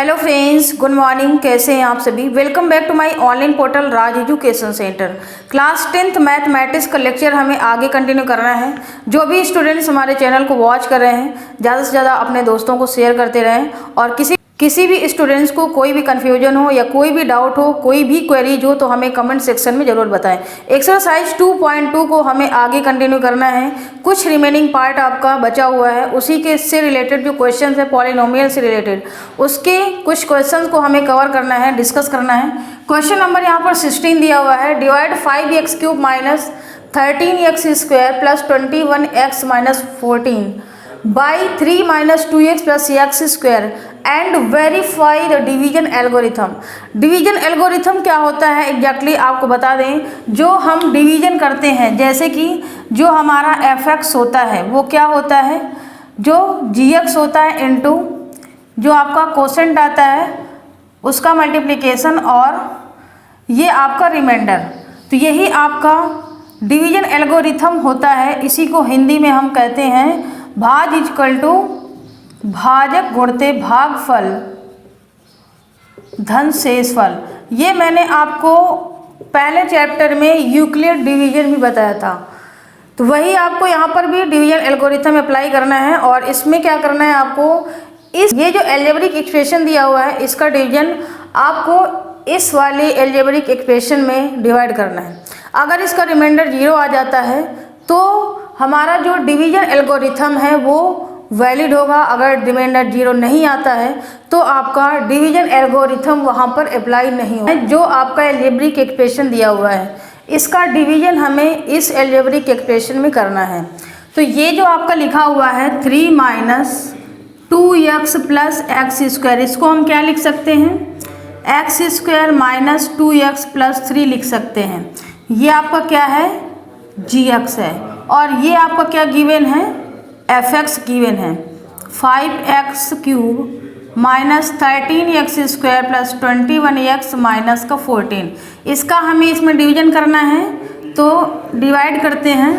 Hello friends, good morning. कैसे हैं आप सभी? Welcome back to my online portal Raj Education Centre. Class 10th mathematics का लेक्चर हमें आगे कंटिन्यू करना है। जो भी स्टूडेंट्स हमारे चैनल को वॉच कर रहे हैं, ज़्यादा से ज़्यादा अपने दोस्तों को शेयर करते रहें। और किसी भी स्टूडेंट्स को कोई भी कन्फ्यूजन हो या कोई भी डाउट हो, कोई भी क्वेरीज हो तो हमें कमेंट सेक्शन में ज़रूर बताएं। एक्सरसाइज 2.2 को हमें आगे कंटिन्यू करना है। कुछ रिमेनिंग पार्ट आपका बचा हुआ है, उसी के से रिलेटेड जो क्वेश्चंस है पॉलिनोमियल से रिलेटेड, उसके कुछ क्वेश्चंस को हमें कवर करना है, डिस्कस करना है। क्वेश्चन नंबर यहाँ पर 16 दिया हुआ है। Divide 5x³ minus 13x² plus 21x minus 14 by 3 minus 2x plus x² and verify the division algorithm. Division algorithm क्या होता है एग्जैक्टली आपको बता दें। जो हम डिवीजन करते हैं, जैसे कि जो हमारा fx होता है वो क्या होता है, जो gx होता है इनटू जो आपका कोसेंट आता है उसका मल्टीप्लिकेशन और ये आपका रिमाइंडर। तो यही आपका डिवीजन एल्गोरिथम होता है। इसी को हिंदी में हम कहते हैं भाज इक्वल टू भाजक गुणते भागफल धन शेषफल। ये मैंने आपको पहले चैप्टर में यूक्लिड डिवीजन भी बताया था। तो वही आपको यहाँ पर भी डिवीजन एल्गोरिथम अप्लाई करना है। और इसमें क्या करना है आपको, ये जो एल्जेब्रिक एक्सप्रेशन दिया हुआ है इसका डिवीजन आपको इस वाली एल्जेब्रिक एक्सप्रेशन में डिवाइड करना है। अगर इसका रिमाइंडर 0 आ जाता है तो हमारा जो डिवीजन एल्गोरिथम है वो वैलिड होगा। अगर रिमाइंडर 0 नहीं आता है तो आपका डिवीजन एल्गोरिथम वहाँ पर अप्लाई नहीं होगा। जो आपका एल्जेब्रिक एक्सप्रेशन दिया हुआ है इसका डिवीजन हमें इस एल्जेब्रिक एक्सप्रेशन में करना है। तो ये जो आपका लिखा हुआ है 3 माइनस 2x प्लस x², इसको हम क्या लिख सकते हैं, x² माइनस 2x प्लस 3 लिख सकते हैं। ये आपका क्या है, gx है। और ये आपका क्या गिवन है, fx गिवन है। 5x³ minus 13x² plus 21x minus का 14, इसका हमें इसमें डिवीजन करना है। तो डिवाइड करते हैं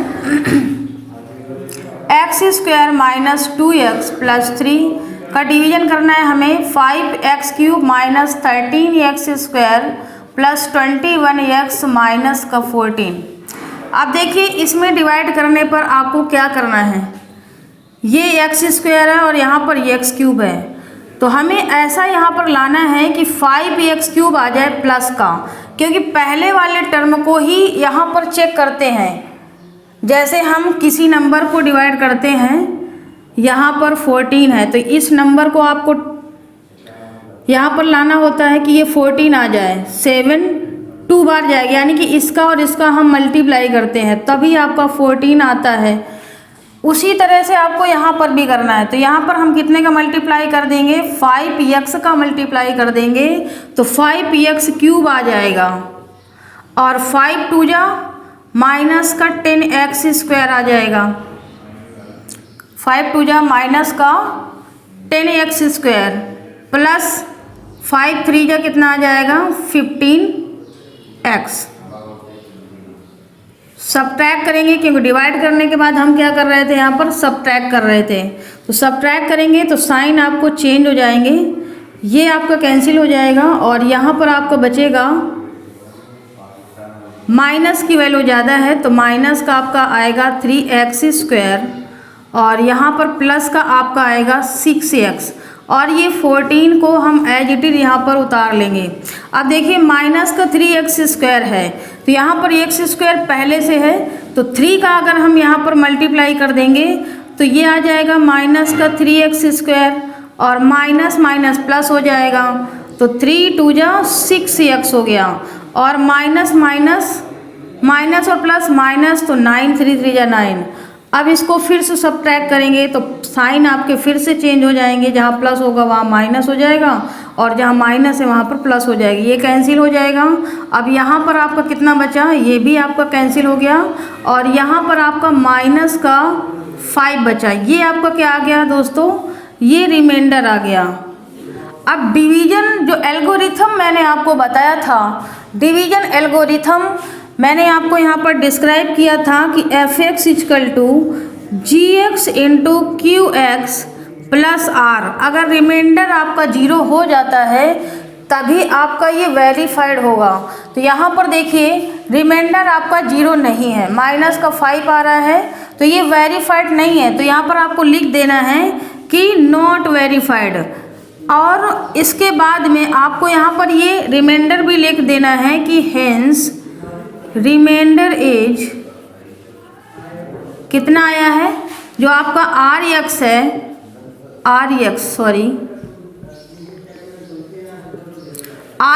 x² माइनस 2x प्लस 3 का डिवीजन करना है हमें 5x³ minus 13x² plus 21x minus का 14। अब देखिए इसमें डिवाइड करने पर आपको क्या करना है, ये x² है और यहाँ पर ये x³ है। तो हमें ऐसा यहाँ पर लाना है कि 5x³ आ जाए प्लस का, क्योंकि पहले वाले टर्म को ही यहाँ पर चेक करते हैं। जैसे हम किसी नंबर को डिवाइड करते हैं, यहाँ पर 14 है तो इस नंबर को आपको यहाँ पर लाना होता है कि ये 14 आ जाए। 7 2 बार जाएगा, यानी कि इसका और इसका हम मल्टीप्लाई करते हैं तभी आपका 14 आता है। उसी तरह से आपको यहाँ पर भी करना है। तो यहाँ पर हम कितने का मल्टीप्लाई कर देंगे, 5x का मल्टीप्लाई कर देंगे तो 5x³ आ जाएगा। और 5 2 जा माइनस का 10x² आ जाएगा। 5 2 जा माइनस का 10x² प्लस 5 3 जा कितना आ जाएगा, 15x। सब्ट्रैक्ट करेंगे क्योंकि डिवाइड करने के बाद हम क्या कर रहे थे, यहाँ पर सब्ट्रैक्ट कर रहे थे। तो सब्ट्रैक्ट करेंगे तो साइन आपको चेंज हो जाएंगे, ये आपका कैंसिल हो जाएगा और यहाँ पर आपको बचेगा माइनस की वैल्यू ज़्यादा है तो माइनस का आपका आएगा 3x² और यहाँ पर प्लस का आपका आएगा 6x। और ये 14 को हम एज इट इज यहाँ पर उतार लेंगे। अब देखिए माइनस का 3x² है तो यहाँ पर x² पहले से है तो 3 का अगर हम यहाँ पर मल्टीप्लाई कर देंगे तो ये आ जाएगा माइनस का 3x² और माइनस माइनस प्लस हो जाएगा। तो 3 2 जा 6x हो गया और माइनस माइनस माइनस और प्लस माइनस तो 9 3 3 जा 9। अब इसको फिर से सब्ट्रैक्ट करेंगे तो साइन आपके फिर से चेंज हो जाएंगे, जहाँ प्लस होगा वहाँ माइनस हो जाएगा और जहाँ माइनस है वहाँ पर प्लस हो जाएगी, ये कैंसिल हो जाएगा। अब यहाँ पर आपका कितना बचा, ये भी आपका कैंसिल हो गया और यहाँ पर आपका माइनस का 5 बचा। ये आपका क्या आ गया दोस्तों, ये रिमाइंडर आ गया। अब डिवीजन जो एल्गोरिथम मैंने आपको बताया था, डिवीजन एल्गोरिथम मैंने आपको यहाँ पर डिस्क्राइब किया था कि fx equal to gx into qx plus R. अगर रिमाइंडर आपका 0 हो जाता है तभी आपका ये वेरीफाइड होगा। तो यहाँ पर देखिए रिमाइंडर आपका 0 नहीं है, माइनस का 5 आ रहा है, तो ये वेरीफाइड नहीं है। तो यहाँ पर आपको लिख देना है कि नॉट वेरीफाइड, और इसके बाद में आपको यहाँ पर ये रिमाइंडर भी लिख देना है कि हेंस रिमाइंडर इज कितना आया है, जो आपका आर एक्स है, आर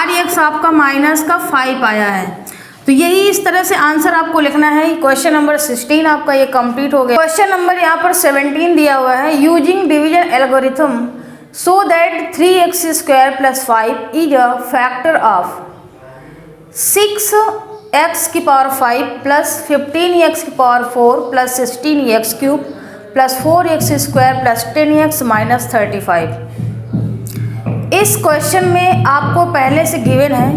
एक्स आपका माइनस का 5 आया है। तो यही इस तरह से आंसर आपको लिखना है। क्वेश्चन नंबर 16 आपका ये कंप्लीट हो गया। क्वेश्चन नंबर यहाँ पर 17 दिया हुआ है, using division algorithm so that 3x² + 5 is a factor of 6x⁵ plus 15x⁴ plus 16x³ plus 4x² plus 10x - 35। इस क्वेश्चन में आपको पहले से गिवन है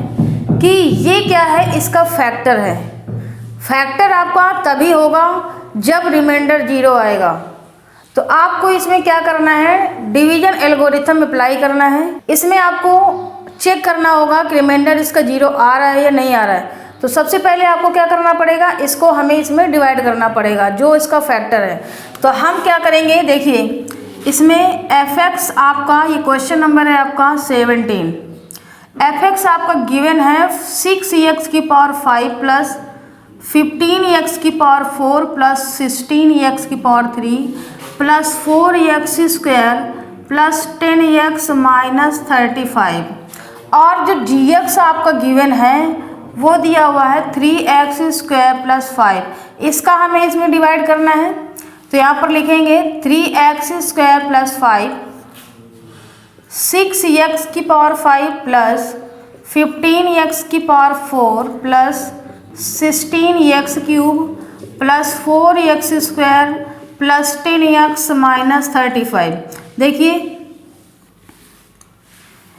कि ये क्या है, इसका फैक्टर है। फैक्टर आपका तभी होगा जब रिमाइंडर 0 आएगा। तो आपको इसमें क्या करना है, डिवीजन एल्गोरिथम अप्लाई करना है। इसमें आपको चेक करना होगा कि रिमाइंडर इसका 0 आ रहा है या नहीं आ रहा है। तो सबसे पहले आपको क्या करना पड़ेगा, इसको हमें इसमें डिवाइड करना पड़ेगा जो इसका फैक्टर है। तो हम क्या करेंगे, देखिए इसमें fx आपका, ये क्वेश्चन नंबर है आपका 17, fx आपका गिवन है 6x⁵ plus 15x⁴ plus 16x⁴ plus 4x² plus 10x - 35, और जो gx आपका गिवन है वो दिया हुआ है 3x² + 5। इसका हमें इसमें डिवाइड करना है। तो यहाँ पर लिखेंगे 3x² + 5 6x⁵ plus 15x⁴ plus 16x³ plus 4x² plus 10x - 35। देखिए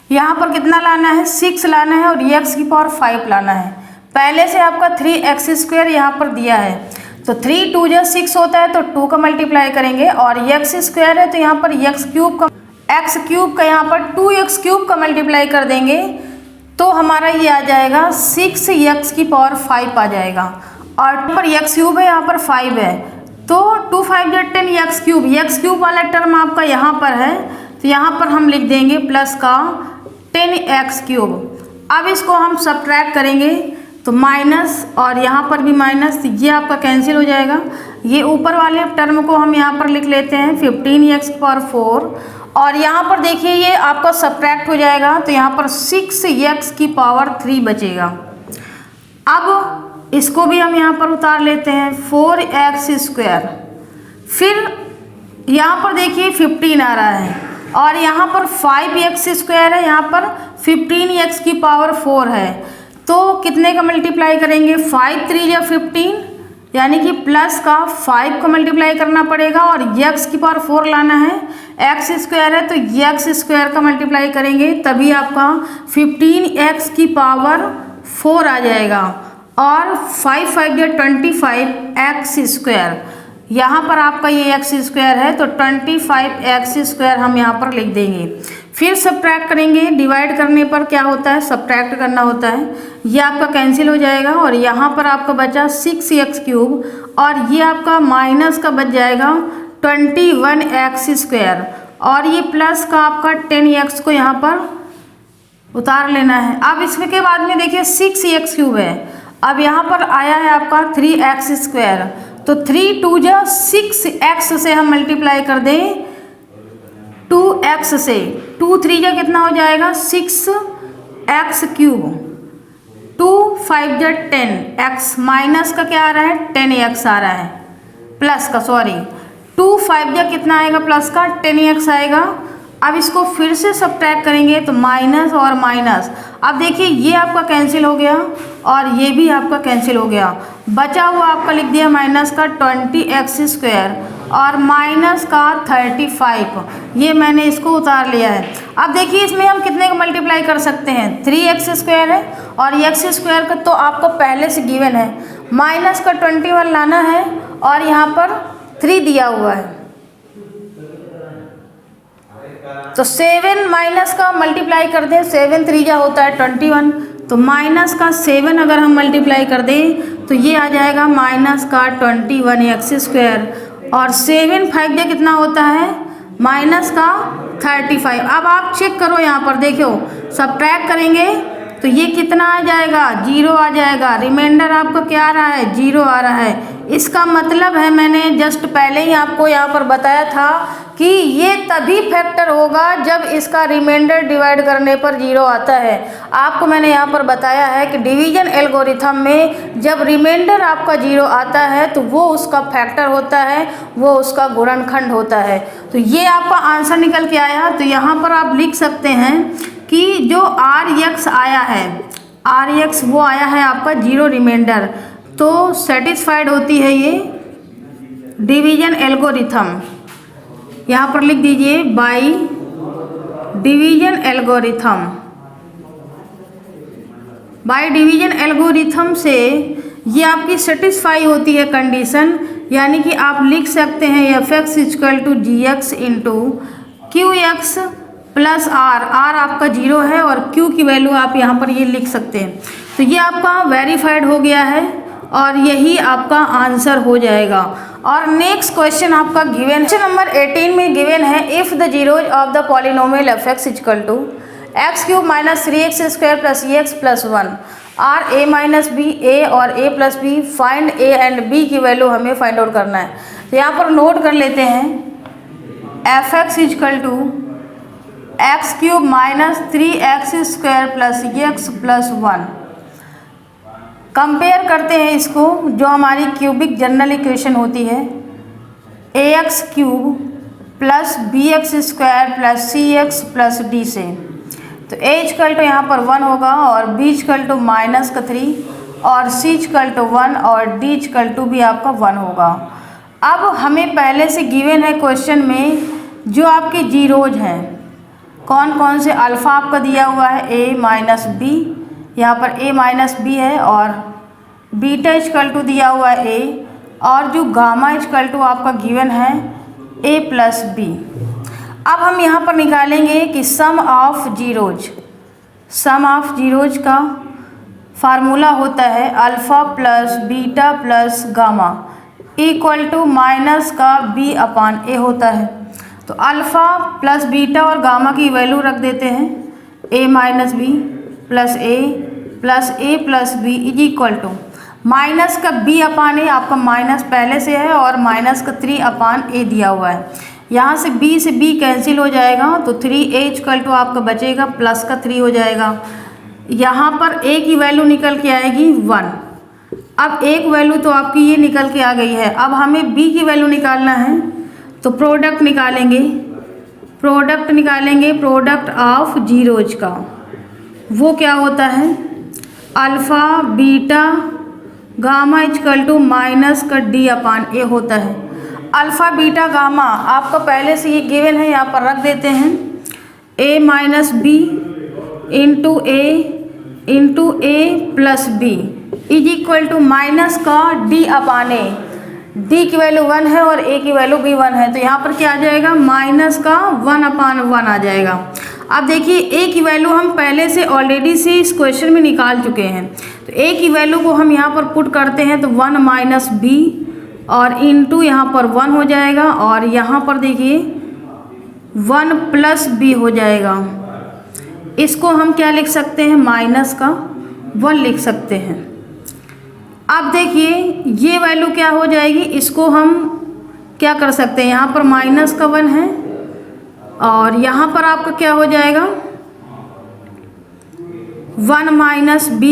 यहाँ पर कितना लाना है, 6 लाना है और x⁵ लाना है। पहले से आपका 3x² यहाँ पर दिया है, तो 3 2 जा 6 होता है, तो 2 का मल्टीप्लाई करेंगे, और x² है तो यहाँ पर x³ का यहाँ पर 2x³ का मल्टीप्लाई कर देंगे, तो हमारा ये आ जाएगा 6x⁵ आ जाएगा। और पर x³ है, यहाँ पर 5 है, तो 2 5 जा 10 x³ वाला टर्म आपका यहाँ पर है, तो यहाँ पर हम लिख देंगे प्लस का 10x³। अब इसको हम सब्ट्रैक्ट करेंगे तो माइनस, और यहाँ पर भी माइनस, ये आपका कैंसिल हो जाएगा। ये ऊपर वाले टर्म को हम यहाँ पर लिख लेते हैं 15x⁴, और यहाँ पर देखिए ये आपका सब्ट्रैक्ट हो जाएगा, तो यहाँ पर 6x⁵ बचेगा। अब इसको भी हम यहाँ पर उतार लेते हैं 4x², फिर यहाँ पर देखिए 15 आ रहा है, और यहाँ पर 5x² है, यहाँ पर 15x⁴ है, तो कितने का मल्टीप्लाई करेंगे, 5 3 या 15, यानी कि प्लस का 5 का मल्टीप्लाई करना पड़ेगा, और x⁴ लाना है, x² है तो x² का मल्टीप्लाई करेंगे, तभी आपका 15x⁴ आ जाएगा, और 5 5 या 25x², यहाँ पर आपका ये x² है तो 25x² हम यहाँ पर लिख देंगे। फिर सब्ट्रैक्ट करेंगे, डिवाइड करने पर क्या होता है, सब्ट्रैक्ट करना होता है, ये आपका कैंसिल हो जाएगा, और यहाँ पर आपका बचा 6x³, और ये आपका माइनस का बच जाएगा 21x², और ये प्लस का आपका 10x को यहाँ पर उतार लेना है। अब इसमें के बाद में देखिए 6x³ है, अब यहाँ पर आया है आपका 3x², तो 3 2 जा 6x से हम मल्टीप्लाई कर दें 2x से, 2 3 जा कितना हो जाएगा 6x³, 2 5 जा 10x, माइनस का क्या आ रहा है 10x आ रहा है, प्लस का 2 5 जा कितना आएगा प्लस का 10x आएगा। अब इसको फिर से सब्ट्रैक्ट करेंगे तो माइनस और माइनस, अब देखिए ये आपका कैंसिल हो गया और ये भी आपका कैंसिल हो गया, बचा हुआ आपका लिख दिया माइनस का 20x² और माइनस का 35, ये मैंने इसको उतार लिया है। अब देखिए इसमें हम कितने का मल्टीप्लाई कर सकते हैं, 3x² है और x² का तो आपको पहले से गिवन है, माइनस का 21 लाना है और यहाँ पर 3 दिया हुआ है, तो 7 माइनस का मल्टीप्लाई कर दें, 7 3 होता है 21, तो माइनस का 7 अगर हम मल्टीप्लाई कर दें तो ये आ जाएगा माइनस का 21x², और 7 5 कितना होता है, माइनस का 35। अब आप चेक करो यहाँ पर देखो, सब्ट्रैक्ट करेंगे तो ये कितना आ जाएगा, 0 आ जाएगा। रिमाइंडर आपका क्या आ रहा है, 0 आ रहा है। इसका मतलब है, मैंने जस्ट पहले ही आपको यहाँ पर बताया था कि ये तभी फैक्टर होगा जब इसका रिमाइंडर डिवाइड करने पर 0 आता है। आपको मैंने यहाँ पर बताया है कि डिवीजन एल्गोरिथम में जब रिमाइंडर आपका 0 आता है तो वो उसका फैक्टर होता है, वो उसका गुणनखंड होता है। तो ये आपका आंसर निकल के आया। तो यहाँ पर आप लिख सकते हैं कि जो RX आया है, RX वो आया है आपका 0 रिमाइंडर, तो सेटिस्फाइड होती है ये डिवीजन एल्गोरिथम। यहाँ पर लिख दीजिए by division algorithm. By division algorithm से ये आपकी सेटिस्फाई होती है कंडीशन, यानी कि आप लिख सकते हैं fx = gx × qx plus r। r आपका 0 है और q की वैल्यू आप यहाँ पर ये लिख सकते हैं। तो ये आपका वेरीफाइड हो गया है और यही आपका आंसर हो जाएगा। और नेक्स्ट क्वेश्चन आपका गिवन, क्वेश्चन नंबर 18 में गिवन है, if the zeros of the polynomial fx = x³ - 3x² + ex + 1 are a - b, a और a + b, find a and b की वैल्यू हमें फाइंड आउट करना है। तो यहाँ पर नोट कर लेते हैं, fx = x³ - 3x² + ex + 1। Compare करते हैं इसको, जो हमारी क्यूबिक जनरल इक्वेशन होती है, ax³ + bx² + cx + d से। तो a = यहाँ पर 1 होगा और b = -3 और c = 1 और d = भी आपका 1 होगा। अब हमें पहले से गिवन है क्वेश्चन में जो आपके जीरोज हैं, कौन कौन से, अल्फ़ा आपका दिया हुआ है a - b, यहाँ पर a - b है, और बीटा = दिया हुआ है a, और जो गामा = आपका गिवन है a + b। अब हम यहाँ पर निकालेंगे कि sum of zeros. Sum of zeros का फार्मूला होता है alpha plus beta plus gamma = minus का b/a होता है। तो अल्फ़ा प्लस बीटा और गामा की वैल्यू रख देते हैं, a - b + a + b = minus का b/a, आपका माइनस पहले से है और माइनस का 3/a दिया हुआ है। यहाँ से b से b कैंसिल हो जाएगा, तो 3a = आपका बचेगा प्लस का 3 हो जाएगा। यहाँ पर a की वैल्यू निकल के आएगी 1। अब एक वैल्यू तो आपकी ये निकल के आ गई है। अब हमें b की वैल्यू निकालना है, तो प्रोडक्ट निकालेंगे प्रोडक्ट ऑफ जीरोज का। वो क्या होता है, अल्फ़ा बीटा गामा = माइनस का d/a होता है। अल्फ़ा बीटा गामा आपका पहले से ये गिवन है, यहाँ पर रख देते हैं, a - b × a + b = minus का d/a। d की वैल्यू 1 है और a की वैल्यू भी 1 है, तो यहाँ पर क्या आ जाएगा, माइनस का 1/1 आ जाएगा। अब देखिए a की वैल्यू हम पहले से ऑलरेडी से इस क्वेश्चन में निकाल चुके हैं, तो a की वैल्यू को हम यहाँ पर पुट करते हैं, तो 1 - b और इंटू यहाँ पर 1 हो जाएगा, और यहाँ पर देखिए 1 + b हो जाएगा। इसको हम क्या लिख सकते हैं, माइनस का 1 लिख सकते हैं। अब देखिए ये वैल्यू क्या हो जाएगी, इसको हम क्या कर सकते हैं, यहाँ पर माइनस का 1 है और यहाँ पर आपका क्या हो जाएगा, 1 - b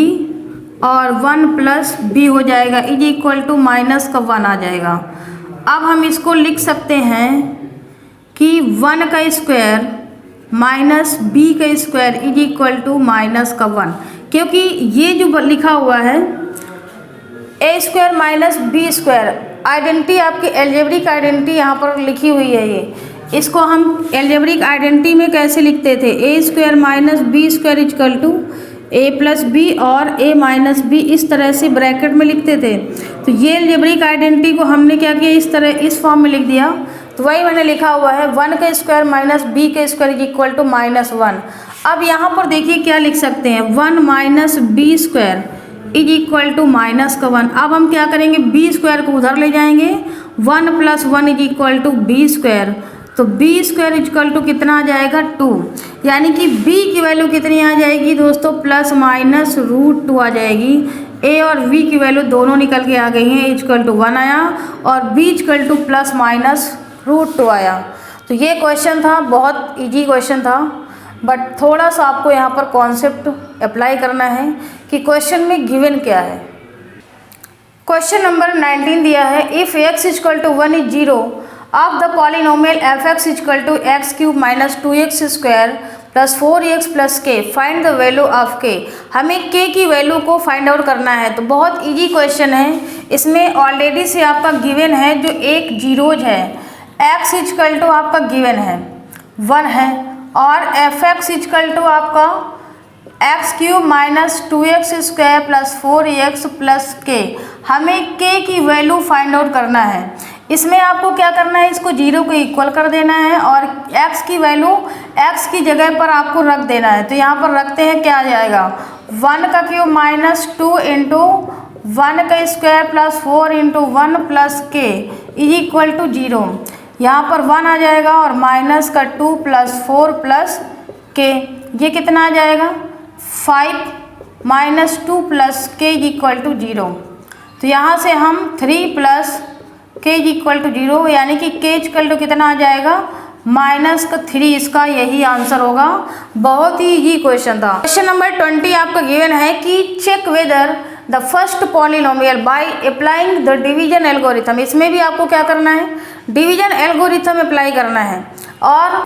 और 1 + b हो जाएगा = माइनस का 1 आ जाएगा। अब हम इसको लिख सकते हैं कि 1 का स्क्वायर माइनस b का स्क्वायर = माइनस का 1, क्योंकि ये जो लिखा हुआ है a² - b² आइडेंटिटी, आपकी एल्जेब्रिक आइडेंटिटी यहाँ पर लिखी हुई है। ये इसको हम एल्जेब्रिक आइडेंटिटी में कैसे लिखते थे, a² - b² = a + b और a - b, इस तरह से ब्रैकेट में लिखते थे। तो ये एल्जेब्रिक आइडेंटिटी को हमने क्या किया, इस तरह इस फॉर्म में लिख दिया। तो वही मैंने लिखा हुआ है 1 का स्क्वायर माइनस बी का स्क्वायर इज इक्वल टू -1। अब यहाँ पर देखिए क्या लिख सकते हैं, 1 minus B square is equal to -1। अब हम क्या करेंगे, बी स्क्वायर को उधर ले जाएंगे, 1 + 1 is equal to B square. तो B square is equal to कितना आ जाएगा 2, यानी कि बी की वैल्यू कितनी आ जाएगी दोस्तों, ±√2 आ जाएगी। ए और बी की वैल्यू दोनों निकल के आ गई हैं, इक्वल टू 1 आया और बी इक्वल टू ±√2 आया। तो ये क्वेश्चन था, बहुत इजी क्वेश्चन था, बट थोड़ा सा आपको यहाँ पर कॉन्सेप्ट अप्लाई करना है कि क्वेश्चन में गिवन क्या है। क्वेश्चन नंबर 19 दिया है, if x equal to 1 is 0 of the polynomial f(x) equal to x³ minus 2x square plus 4x plus k, find the value of k। हमें k की वैल्यू को फाइंड आउट करना है। तो बहुत इजी क्वेश्चन है, इसमें ऑलरेडी से आपका गिवन है जो एक जीरोज है, x इक्वल टू आपका गिवन है 1 है और f(x) इक्वल टू आपका x³ minus 2x square plus 4x plus k। हमें k की वैल्यू फाइंड आउट करना है। इसमें आपको क्या करना है, इसको 0 को इक्वल कर देना है और x की वैल्यू x की जगह पर आपको रख देना है। तो यहाँ पर रखते हैं, क्या आ जाएगा, 1 का क्यूब माइनस 2 इंटू 1 का square plus 4 into 1 plus k is equal to 0। यहाँ पर 1 आ जाएगा और माइनस का 2 प्लस 4 प्लस k, ये कितना आ जाएगा 5 minus 2 plus k is equal to 0। तो यहाँ से हम 3 plus k is equal to 0, यानी कि k इक्वल टू कितना आ जाएगा -3। इसका यही आंसर होगा। बहुत ही इजी क्वेश्चन था। क्वेश्चन नंबर 20 आपका गिवन है कि check whether the first polynomial by applying the division algorithm. इसमें भी आपको क्या करना है, डिवीजन एल्गोरिथम अप्लाई करना है। और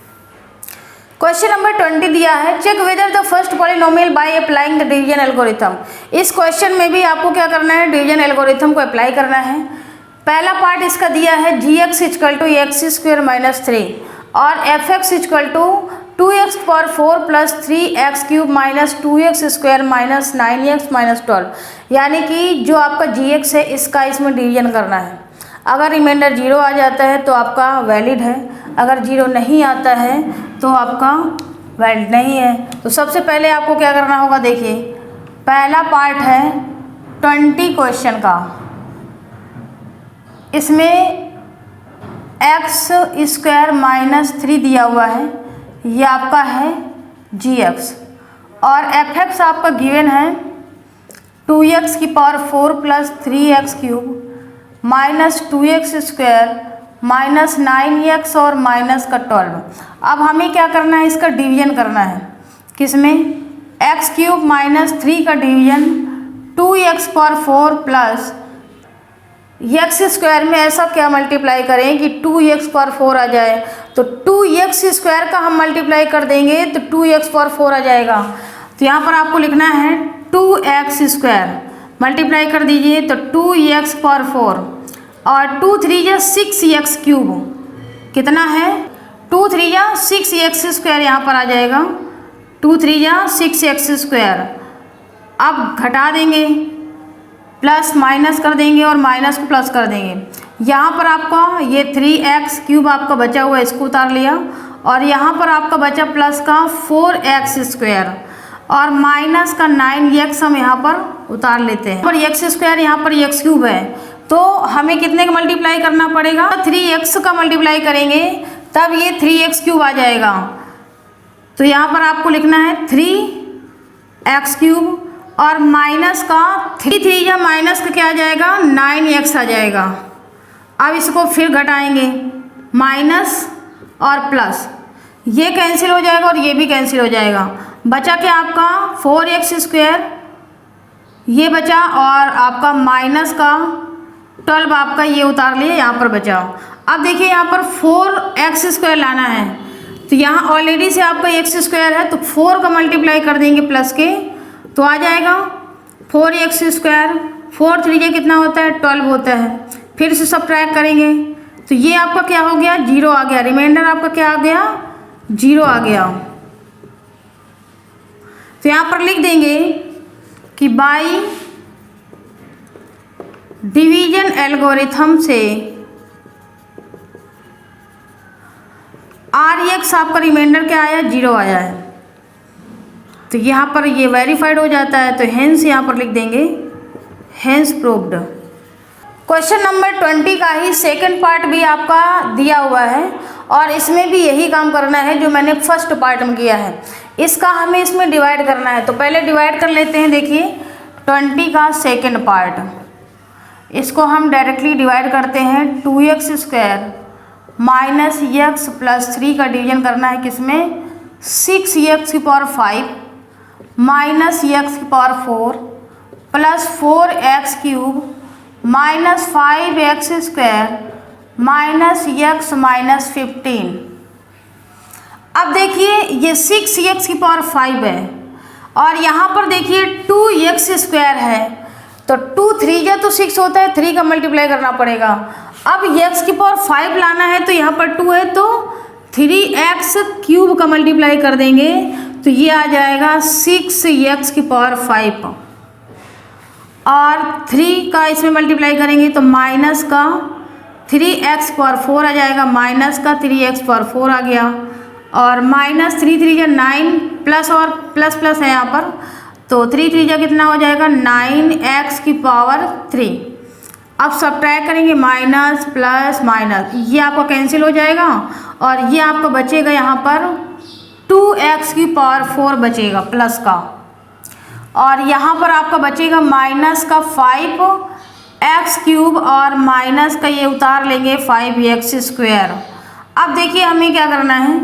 क्वेश्चन नंबर 20 दिया है, check whether the first polynomial by applying the division algorithm. इस क्वेश्चन में भी आपको क्या करना है, डिवीजन एल्गोरिथम को अप्लाई करना है। पहला पार्ट इसका दिया है gx equal to x² minus 3 और f(x) equal to 2x power 4 plus 3x³ minus 2x square minus 9x minus 12, यानी कि जो आपका gx है इसका इसमें डिवीजन करना है। अगर रिमाइंडर 0 आ जाता है तो आपका वैलिड है, अगर 0 नहीं आता है तो आपका वैलिड नहीं है। तो सबसे पहले आपको क्या करना होगा, देखिए पहला पार्ट है 20 क्वेश्चन का, इसमें x² माइनस 3 दिया हुआ है, ये आपका है gx और f(x) आपका गिवन है 2x की power 4 plus 3x³ minus 2x square minus 9x और माइनस का 12। अब हमें क्या करना है, इसका डिवीजन करना है। किसमें, x³ माइनस 3 का division 2x power 4 plus x square में ऐसा क्या मल्टीप्लाई करें कि 2x पावर 4 आ जाए। तो 2x स्क्वायर का हम मल्टीप्लाई कर देंगे तो 2x पावर 4 आ जाएगा। तो यहाँ पर आपको लिखना है 2x स्क्वायर, मल्टीप्लाई कर दीजिए तो 2x पावर 4 और 2 3 या 6x³, कितना है 2 3 या 6x स्क्वायर, यहाँ पर आ जाएगा 2 3 या 6x स्क्वायर। अब घटा देंगे, प्लस माइनस कर देंगे और माइनस को प्लस कर देंगे। यहाँ पर आपका ये 3x³ आपका बचा हुआ, इसको उतार लिया और यहाँ पर आपका बचा प्लस का 4x स्क्वायर और माइनस का 9x हम यहाँ पर उतार लेते हैं। पर x स्क्वायर यहाँ पर x³ है, तो हमें कितने का मल्टीप्लाई करना पड़ेगा, 3x का मल्टीप्लाई करेंगे तब ये 3x³ आ जाएगा। तो यहाँ पर आपको लिखना है 3x³ और माइनस का 3 या माइनस का क्या आ जाएगा 9x आ जाएगा। अब इसको फिर घटाएंगे, माइनस और प्लस, ये कैंसिल हो जाएगा और ये भी कैंसिल हो जाएगा। बचा क्या आपका 4x स्क्वायर, ये बचा और आपका माइनस का 12 आपका ये उतार लिए, यहाँ पर बचा। अब देखिए यहाँ पर 4x स्क्वायर लाना है, तो यहाँ ऑलरेडी से आपका x स्क्वायर है तो 4 का मल्टीप्लाई कर देंगे प्लस के, तो आ जाएगा 4x स्क्वायर। 4 3 कितना होता है 12 होता है, फिर से सब्ट्रैक्ट करेंगे तो ये आपका क्या हो गया 0 आ गया, रिमाइंडर आपका क्या आ गया 0 आ गया। तो यहाँ पर लिख देंगे कि बाई डिवीजन एल्गोरिथम से RX आपका रिमाइंडर क्या आया, 0 आया है, तो यहाँ पर ये वेरीफाइड हो जाता है, तो हेंस यहाँ पर लिख देंगे हेंस प्रूव्ड। क्वेश्चन नंबर 20 का ही सेकंड पार्ट भी आपका दिया हुआ है और इसमें भी यही काम करना है जो मैंने फर्स्ट पार्ट में किया है, इसका हमें इसमें डिवाइड करना है। तो पहले डिवाइड कर लेते हैं। देखिए 20 का सेकंड पार्ट, इसको हम डायरेक्टली डिवाइड करते हैं। 2x² माइनस x प्लस 3 का डिवीजन करना है किसमें, 6x⁵ minus x⁴ plus 4x³ minus 5x² minus x minus 15। अब देखिए ये 6x⁵ है और यहाँ पर देखिए 2x² है, तो 2 3 जा तो 6 होता है, 3 का मल्टीप्लाई करना पड़ेगा। अब x⁵ लाना है तो यहाँ पर 2 है तो 3x³ का मल्टीप्लाई कर देंगे तो ये आ जाएगा 6x⁵ और 3 का इसमें मल्टीप्लाई करेंगे तो माइनस का 3x⁴ आ जाएगा, माइनस का 3x⁴ आ गया और माइनस 3 3 जा 9 प्लस और प्लस प्लस है यहाँ पर, तो 3 3 जा कितना हो जाएगा 9x⁻3। अब सब्ट्रैक्ट करेंगे माइनस प्लस माइनस, ये आपका कैंसिल हो जाएगा और ये आपका बचेगा यहाँ पर 2x⁴ बचेगा प्लस का, और यहाँ पर आपका बचेगा माइनस का 5x³ और माइनस का ये उतार लेंगे 5x²। अब देखिए हमें क्या करना है,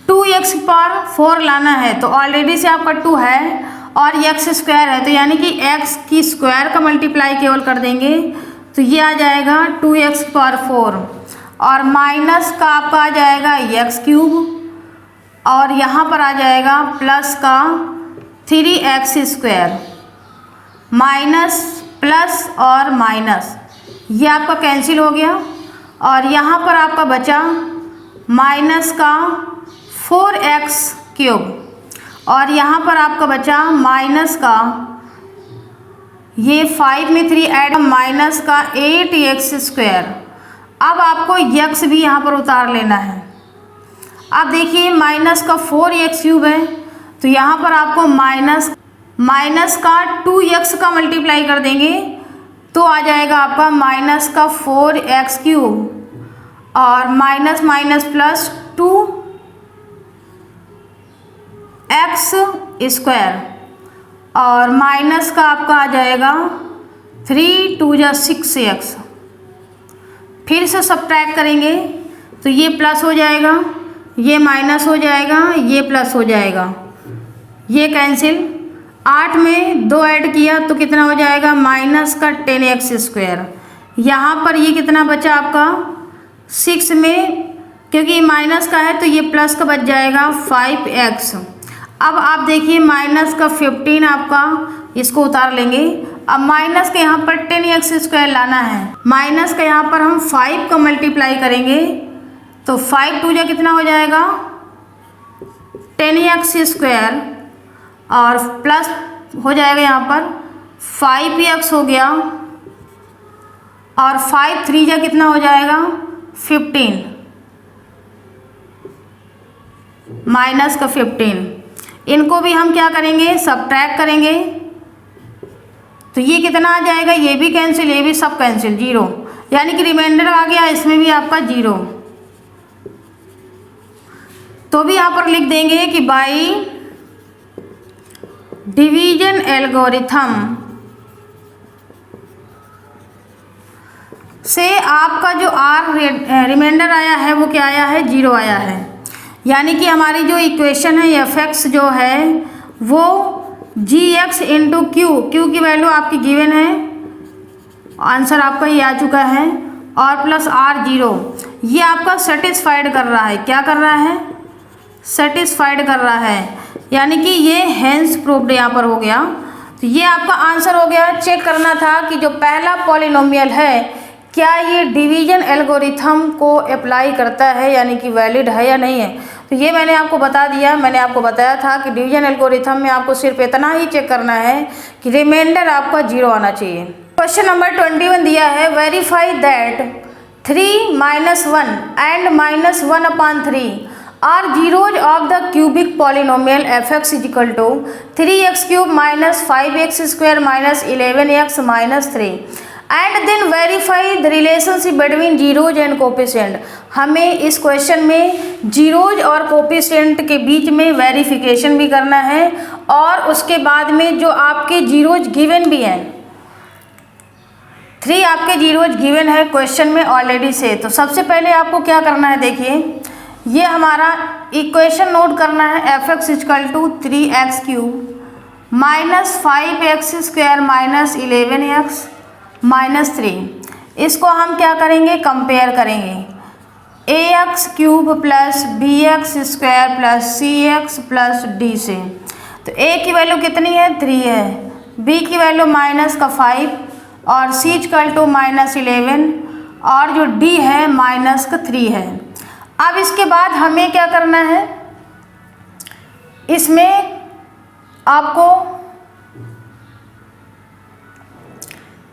2x⁴ लाना है, तो ऑलरेडी से आपका 2 है और x² है, तो यानी कि x² का मल्टीप्लाई केवल कर देंगे तो ये आ जाएगा 2x⁴ और माइनस का आपका आ जाएगा x³ और यहाँ पर आ जाएगा प्लस का 3x², माइनस प्लस और माइनस ये आपका कैंसिल हो गया और यहाँ पर आपका बचा माइनस का 4x³ और यहाँ पर आपका बचा माइनस का ये 5 में 3 ऐड माइनस का 8x²। अब आपको x भी यहाँ पर उतार लेना है। अब देखिए माइनस का 4x³ है, तो यहाँ पर आपको माइनस का 2x का मल्टीप्लाई कर देंगे तो आ जाएगा आपका माइनस का 4x³ और माइनस माइनस प्लस 2x² और माइनस का आपका आ जाएगा 3 2 जा 6x। फिर से सब्ट्रैक्ट करेंगे तो ये प्लस हो जाएगा, ये माइनस हो जाएगा, ये प्लस हो जाएगा, ये कैंसिल। 8 में 2 ऐड किया तो कितना हो जाएगा माइनस का 10x²। यहाँ पर ये कितना बचा आपका 6 में, क्योंकि ये माइनस का है तो ये प्लस का बच जाएगा 5x। अब आप देखिए माइनस का 15 आपका इसको उतार लेंगे। अब माइनस के यहाँ पर 10x² लाना है, माइनस का यहाँ पर हम 5 का मल्टीप्लाई करेंगे तो 5 2 जा कितना हो जाएगा 10x² और प्लस हो जाएगा यहाँ पर 5x हो गया और 5 3 जा कितना हो जाएगा 15, माइनस का 15। इनको भी हम क्या करेंगे सब्ट्रैक्ट करेंगे तो ये कितना आ जाएगा, ये भी कैंसिल, ये भी सब कैंसिल, 0, यानी कि रिमाइंडर आ गया, इसमें भी आपका 0। तो भी यहाँ पर लिख देंगे कि बाई डिवीजन एल्गोरिथम से आपका जो रिमाइंडर आया है वो क्या आया है 0 आया है, यानी कि हमारी जो इक्वेशन है fx जो है वो gx इंटू क्यू की वैल्यू आपकी गिवन है, आंसर आपका ये आ चुका है, और प्लस r0 ये आपका सेटिस्फाइड कर रहा है, क्या कर रहा है सेटिस्फाइड कर रहा है, यानी कि ये हेंस प्रूव्ड यहाँ पर हो गया। तो ये आपका आंसर हो गया। चेक करना था कि जो पहला पॉलिनोमियल है क्या ये डिवीजन एल्गोरिथम को अप्लाई करता है, यानी कि वैलिड है या नहीं है। तो ये मैंने आपको बता दिया, मैंने आपको बताया था कि डिवीजन एल्गोरिथम में आपको सिर्फ इतना ही चेक करना है कि रिमाइंडर आपका 0 आना चाहिए। क्वेश्चन नंबर 21 दिया है, verify that 3 - 1 and -1/3 are zeros of the cubic polynomial F X is equal to 3x³ minus 5x² minus 11x minus 3 and then verify the relationship between zeros and coefficient. हमें इस question में zeros और coefficient के बीच में verification भी करना है और उसके बाद में जो आपके जीरोज गिवन भी हैं, 3 आपके जीरोज गिवन है क्वेश्चन में ऑलरेडी से। तो सबसे पहले आपको क्या करना है, देखिए ये हमारा इक्वेशन नोट करना है F X equal to 3x³ minus 5x² minus 11x minus 3। इसको हम क्या करेंगे, कंपेयर करेंगे ax³ प्लस bx² प्लस cx प्लस d से। तो a की वैल्यू कितनी है, 3 है, b की वैल्यू माइनस का 5 और c इक्वल टू माइनस 11 और जो d है माइनस का 3 है। अब इसके बाद हमें क्या करना है, इसमें आपको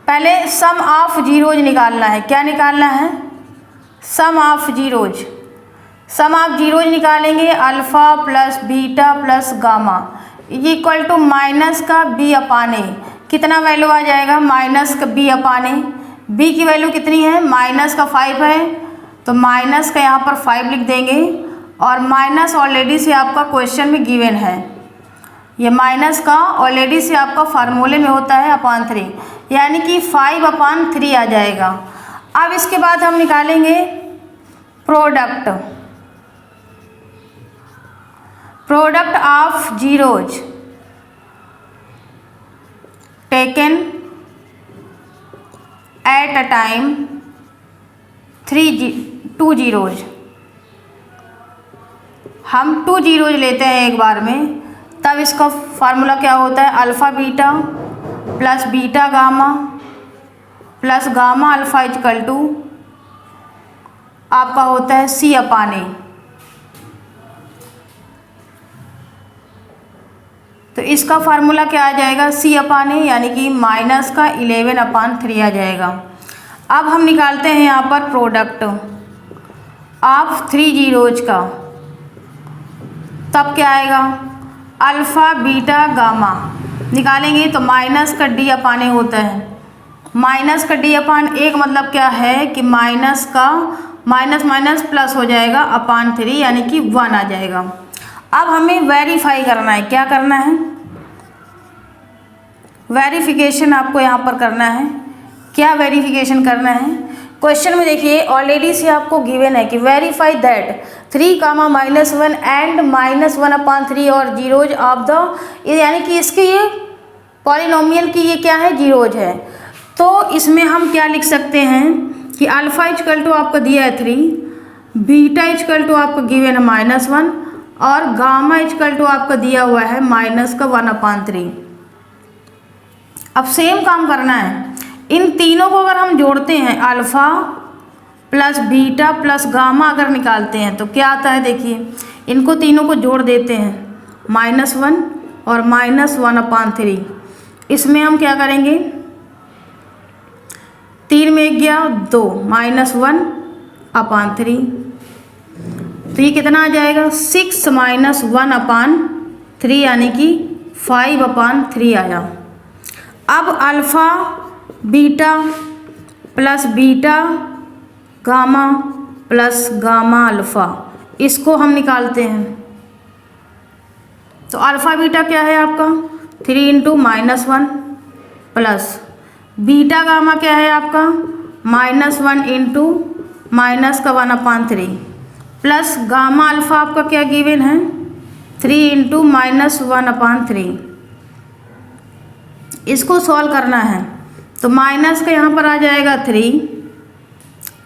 पहले सम ऑफ जीरोज निकालना है। क्या निकालना है, sum of zeros. Sum of zeros निकालेंगे alpha plus beta plus gamma ये इक्वल टू माइनस का b अपान ए। कितना वैल्यू आ जाएगा, माइनस का b अपान ए। b की वैल्यू कितनी है, माइनस का 5 है, तो माइनस का यहाँ पर 5 लिख देंगे और माइनस ऑलरेडी से आपका क्वेश्चन में गिवन है। ये माइनस का ऑलरेडी से आपका फार्मूले में होता है अपान 3, यानी कि 5/3 आ जाएगा। अब इसके बाद हम निकालेंगे product of zeros taken at a time 2 zeros. हम 2 जीरोज लेते हैं एक बार में, तब इसका फार्मूला क्या होता है, alpha beta plus beta gamma plus gamma alpha equal to आपका होता है c अपान ए। तो इसका फार्मूला क्या आ जाएगा, c अपान ए, यानी कि माइनस का 11/3 आ जाएगा। अब हम निकालते हैं यहाँ पर प्रोडक्ट ऑफ 3 जीरोज का, तब क्या आएगा, अल्फ़ा बीटा गामा निकालेंगे तो माइनस का d अपान ए होता है। माइनस का d अपान 1 मतलब क्या है कि माइनस का माइनस माइनस प्लस हो जाएगा अपान 3, यानी कि 1 आ जाएगा। अब हमें वेरीफाई करना है, क्या करना है, वेरिफिकेशन आपको यहाँ पर करना है। क्या वेरिफिकेशन करना है, क्वेश्चन में देखिए ऑलरेडी से आपको गिवन है कि वेरीफाई दैट 3, -1 एंड -1/3 और जीरोज ऑफ द, यानी कि इसके ये पॉलिनोमियल की ये क्या है, जीरोज है। तो इसमें हम क्या लिख सकते हैं कि अल्फ़ा इक्वल टू आपको दिया है 3, बीटा इक्वल टू आपको गिवन है -1 और गामा इक्वल टू आपको दिया हुआ है -1/3। अब सेम काम करना है, इन तीनों को अगर हम जोड़ते हैं, alpha plus beta plus gamma अगर निकालते हैं तो क्या आता है, देखिए इनको तीनों को जोड़ देते हैं, -1 और -1/3। इसमें हम क्या करेंगे, 3 में 1 गया 2, -1/3। तो ये कितना आ जाएगा, 6 - 1/3, यानी कि 5/3 आया। अब alpha beta plus beta gamma plus gamma alpha, इसको हम निकालते हैं। तो अल्फ़ा बीटा क्या है आपका, 3 × -1 प्लस बीटा गामा क्या है आपका, -1 × -1/3 प्लस गामा अल्फ़ा आपका क्या गिवन है, 3 × -1/3। इसको सॉल्व करना है तो माइनस का यहाँ पर आ जाएगा 3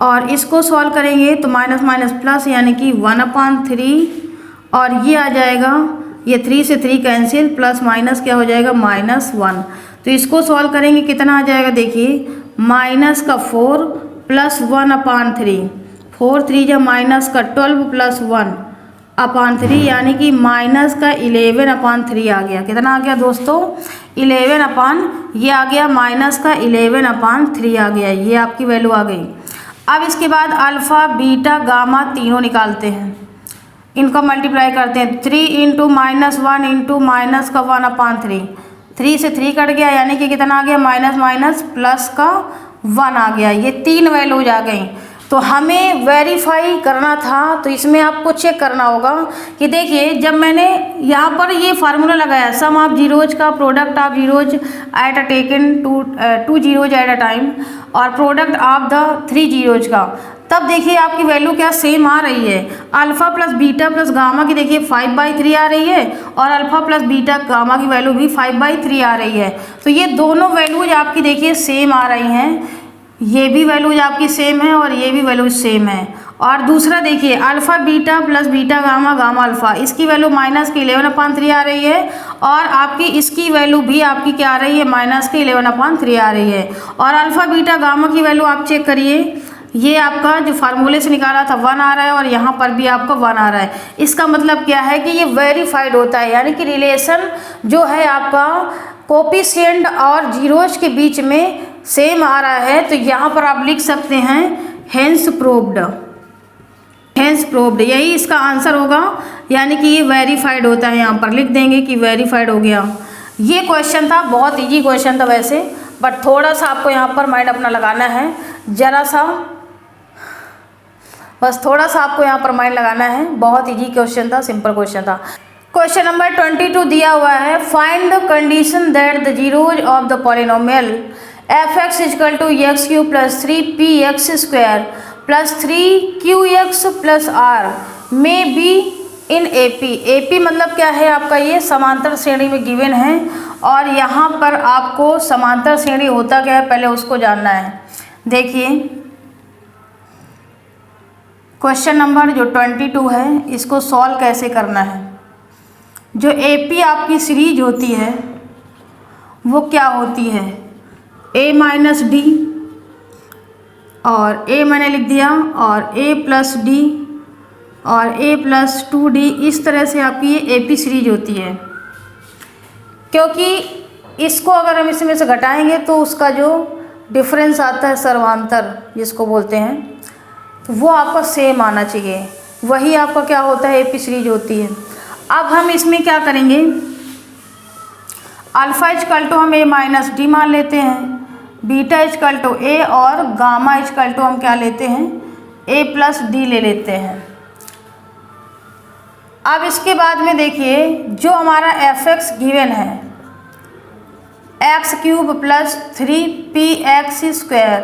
और इसको सॉल्व करेंगे तो माइनस माइनस प्लस, यानी कि 1/3 और ये आ जाएगा, ये 3 से 3 कैंसिल, प्लस माइनस क्या हो जाएगा, -1। तो इसको सॉल्व करेंगे कितना आ जाएगा, देखिए माइनस का 4 प्लस 1/3, 4 3 जा माइनस का 12 प्लस 1/3, यानी कि माइनस का 11/3 आ गया। कितना आ गया दोस्तों, 11 ये आ गया, माइनस का 11/3 आ गया, ये आपकी वैल्यू आ गई। अब इसके बाद अल्फ़ा बीटा गामा तीनों निकालते हैं। इनका मल्टीप्लाई करते हैं 3 इंटू माइनस 1 इंटू माइनस का 1/3, 3 से 3 कट गया यानी कि कितना आ गया माइनस माइनस प्लस का 1 आ गया। ये 3 वैल्यूज आ गई। तो हमें वेरीफाई करना था, तो इसमें आपको चेक करना होगा कि देखिए जब मैंने यहाँ पर ये फार्मूला लगाया सम ऑफ जीरोज का product of zeros at a taken two zeros at a time और प्रोडक्ट ऑफ द 3 जीरोज का, तब देखिए आपकी वैल्यू क्या सेम आ रही है। Alpha plus beta plus gamma की देखिए 5/3 आ रही है और अल्फ़ा प्लस बीटा गामा की वैल्यू भी 5/3 आ रही है। तो ये दोनों वैल्यूज आपकी देखिए सेम आ रही हैं, ये भी वैल्यूज आपकी सेम है और ये भी वैल्यूज सेम है। और दूसरा देखिए alpha beta plus beta gamma gamma alpha, इसकी वैल्यू माइनस की 11/3 आ रही है और आपकी इसकी वैल्यू भी आपकी क्या आ रही है माइनस की 11/3 आ रही है। और अल्फ़ा बीटा गामा की वैल्यू आप चेक करिए, ये आपका जो फार्मूले से निकाला था 1 आ रहा है और यहाँ पर भी आपका 1 आ रहा है। इसका मतलब क्या है कि ये वेरीफाइड होता है, यानी कि रिलेशन जो है आपका कोफिशिएंट और जीरोज के बीच में सेम आ रहा है। तो यहाँ पर आप लिख सकते हैं हेंस प्रूव्ड, हेंस प्रूव्ड, यही इसका आंसर होगा, यानी कि ये वेरीफाइड होता है। यहाँ पर लिख देंगे कि वेरीफाइड हो गया। ये क्वेश्चन था, बहुत इजी क्वेश्चन था वैसे, बट थोड़ा सा आपको यहाँ पर माइंड अपना लगाना है, ज़रा सा, बस थोड़ा सा आपको यहाँ पर माइंड लगाना है। बहुत इजी क्वेश्चन था, सिंपल क्वेश्चन था। क्वेश्चन नंबर 22 दिया हुआ है, find the condition that the zeros of the polynomial f(x) equal to X cube plus 3px square plus 3qx plus r में बी इन AP। AP मतलब क्या है आपका, ये समांतर श्रेणी में गिवन है और यहाँ पर आपको समांतर श्रेणी होता क्या है पहले उसको जानना है। देखिए क्वेश्चन नंबर जो 22 है इसको सॉल्व कैसे करना है। जो AP आपकी सीरीज होती है वो क्या होती है, a माइनस डी और a मैंने लिख दिया और a प्लस डी और a प्लस 2d, इस तरह से आपकी ये AP सीरीज होती है। क्योंकि इसको अगर हम इसमें से घटाएंगे तो उसका जो डिफरेंस आता है सर्वांतर जिसको बोलते हैं, तो वो आपका सेम आना चाहिए, वही आपका क्या होता है AP सीरीज होती है। अब हम इसमें क्या करेंगे, अल्फ़ा इक्वल टू हम a माइनस डी मान लेते हैं, बीटा इक्वल टू a और गामा इक्वल टू हम क्या लेते हैं a प्लस डी ले लेते हैं। अब इसके बाद में देखिए जो हमारा f(x) गिवन है x cube plus 3px square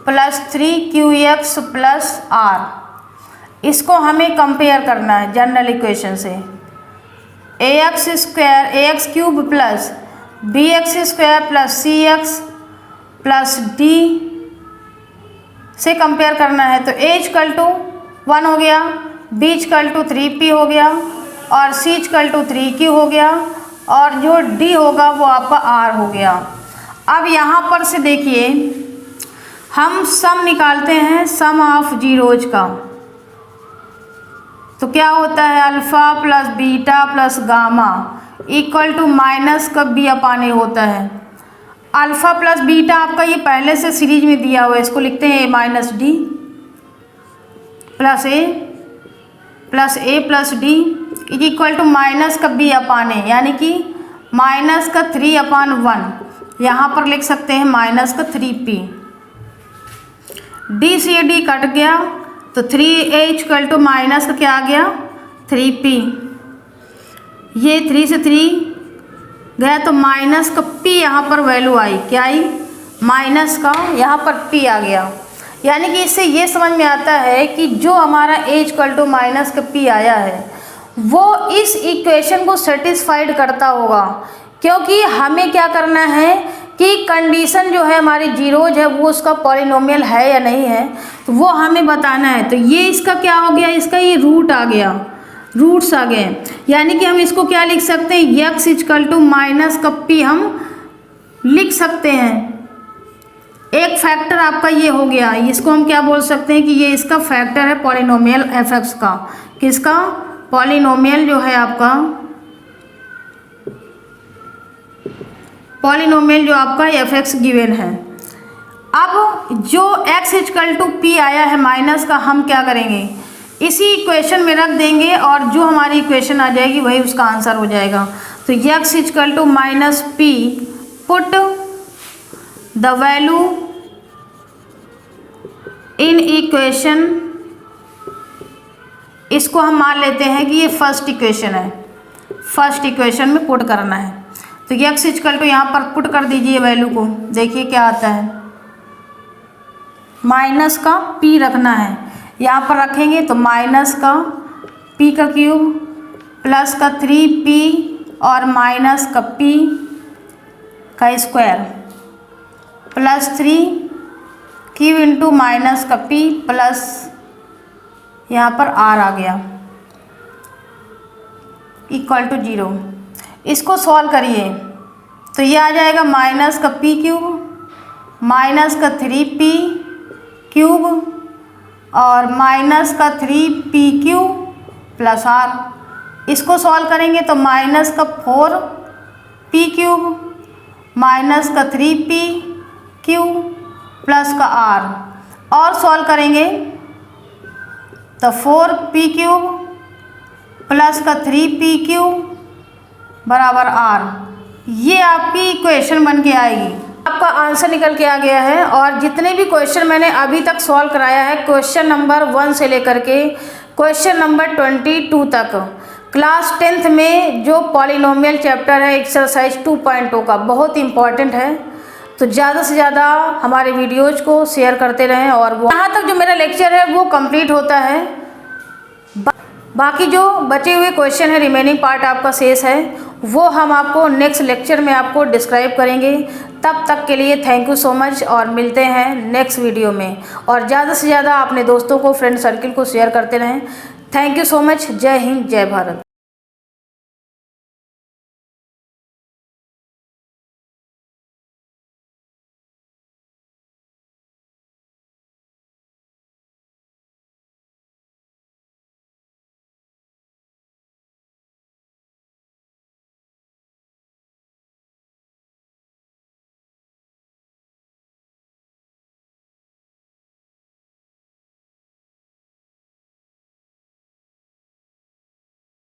plus 3qx plus r, इसको हमें कंपेयर करना है जनरल इक्वेशन से। ax square ax cube plus bx square plus cx प्लस d से कंपेयर करना है। तो a इक्वल टू 1 हो गया, b इक्वल टू 3p हो गया और c इक्वल टू 3q हो गया और जो d होगा वो आपका r हो गया। अब यहाँ पर से देखिए हम सम निकालते हैं सम ऑफ जीरोज का, तो क्या होता है alpha plus beta plus gamma equal to minus का b/a होता है। अल्फ़ा प्लस बीटा आपका ये पहले से सीरीज में दिया हुआ है, इसको लिखते हैं a minus D plus a plus D equal to minus का b/a, यानी कि माइनस का 3/1, यहाँ पर लिख सकते हैं माइनस का 3p। d से d कट गया तो 3a इक्वल टू माइनस का क्या आ गया 3p, ये 3 से 3 गया तो माइनस का p यहाँ पर वैल्यू आई, क्या आई माइनस का यहाँ पर p आ गया। यानी कि इससे ये समझ में आता है कि जो हमारा a इक्वल टू माइनस का p आया है वो इस इक्वेशन को सेटिस्फाइड करता होगा, क्योंकि हमें क्या करना है कि कंडीशन जो है हमारी जीरोज है वो उसका पॉलिनोमियल है या नहीं है, तो वो हमें बताना है। तो ये इसका क्या हो गया, इसका ये रूट आ गया, रूट्स आ गए, यानी कि हम इसको क्या लिख सकते हैं x इक्वल टू माइनस का p हम लिख सकते हैं। एक फैक्टर आपका ये हो गया, इसको हम क्या बोल सकते हैं कि ये इसका फैक्टर है पॉलिनोमियल f(x) का, किसका पॉलिनोमियल जो है आपका पॉलिनोमियल जो आपका f(x) गिवन है। अब जो x इक्वल टू p आया है माइनस का, हम क्या करेंगे इसी इक्वेशन में रख देंगे और जो हमारी इक्वेशन आ जाएगी वही उसका आंसर हो जाएगा। तो x equal to minus P, put the value in equation, इसको हम मान लेते हैं कि ये फर्स्ट इक्वेशन है, फर्स्ट इक्वेशन में पुट करना है। तो x इक्वल टू यहाँ पर पुट कर दीजिए वैल्यू को, देखिए क्या आता है, माइनस का p रखना है, यहाँ पर रखेंगे तो माइनस का p का क्यूब प्लस का 3p और माइनस का p का square plus 3q into minus का p प्लस यहाँ पर r आ गया इक्वल टू 0। इसको सॉल्व करिए तो ये आ जाएगा माइनस का p क्यूब माइनस का 3p क्यूब और माइनस का 3p क्यूब प्लस r। इसको सॉल्व करेंगे तो माइनस का 4p क्यूब माइनस का 3p क्यूब प्लस का r, और सॉल्व करेंगे तो 4p क्यूब प्लस का 3p क्यूब बराबर r। ये आपकी इक्वेशन बन के आएगी, आपका आंसर निकल के आ गया है। और जितने भी क्वेश्चन मैंने अभी तक सॉल्व कराया है, क्वेश्चन नंबर 1 से लेकर के क्वेश्चन नंबर 22 तक, क्लास 10th में जो पॉलिनोमियल चैप्टर है एक्सरसाइज 2.0 का, बहुत इंपॉर्टेंट है। तो ज़्यादा से ज़्यादा हमारे वीडियोज़ को शेयर करते रहें। और वो यहाँ तक जो मेरा लेक्चर है वो कंप्लीट होता है, बाकी जो बचे हुए क्वेश्चन है, रिमेनिंग पार्ट आपका शेष है, वो हम आपको नेक्स्ट लेक्चर में आपको डिस्क्राइब करेंगे। तब तक के लिए थैंक यू सो मच और मिलते हैं नेक्स्ट वीडियो में। और ज़्यादा से ज़्यादा अपने दोस्तों को, फ्रेंड सर्किल को शेयर करते रहें। Thank you so much. जय हिंद, जय भारत।